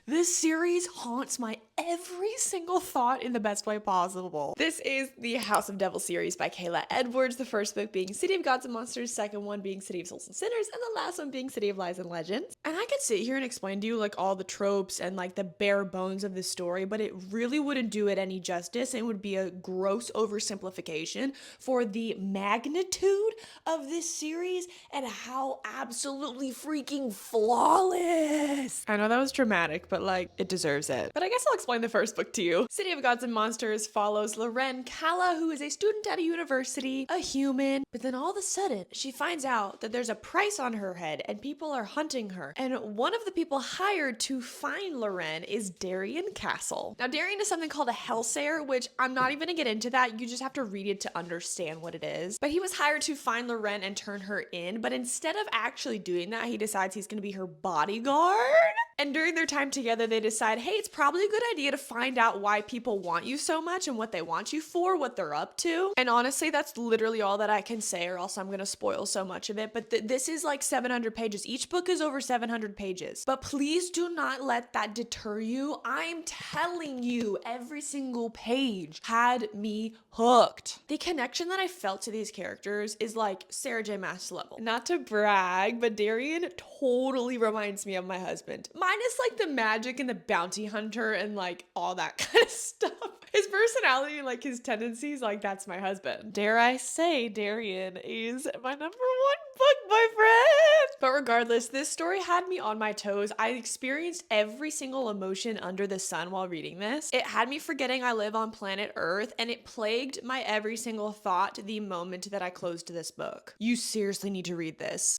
This series haunts my every single thought in the best way possible. This is the House of Devil series by Kayla Edwards, the first book being City of Gods and Monsters, second one being City of Souls and Sinners, and the last one being City of Lies and Legends. And I could sit here and explain to you like all the tropes and like the bare bones of this story, but it really wouldn't do it any justice. It would be a gross oversimplification for the magnitude of this series and how absolutely freaking flawless. I know that was dramatic, but like it deserves it. But I guess I'll explain the first book to you. City of Gods and Monsters follows Loren Calla, who is a student at a university, a human, but then all of a sudden she finds out that there's a price on her head and people are hunting her. And one of the people hired to find Loren is Darien Castle. Now Darien is something called a Hellsayer, which I'm not even gonna get into that. You just have to read it to understand what it is. But he was hired to find Loren and turn her in, but instead of actually doing that, he decides he's gonna be her bodyguard. And during their time together, they decide, hey, it's probably a good idea to find out why people want you so much and what they want you for, what they're up to. And honestly, that's literally all that I can say, or else I'm gonna spoil so much of it. But this is like 700 pages. Each book is over 700 pages. But please do not let that deter you. I'm telling you, every single page had me hooked. The connection that I felt to these characters is like Sarah J. Maas level. Not to brag, but Darien totally reminds me of my husband. Minus like the magic and the bounty hunter and like all that kind of stuff. His personality, like his tendencies, like that's my husband. Dare I say, Darien is my number one book boyfriend. But regardless, this story had me on my toes. I experienced every single emotion under the sun while reading this. It had me forgetting I live on planet Earth, and it plagued my every single thought the moment that I closed this book. You seriously need to read this.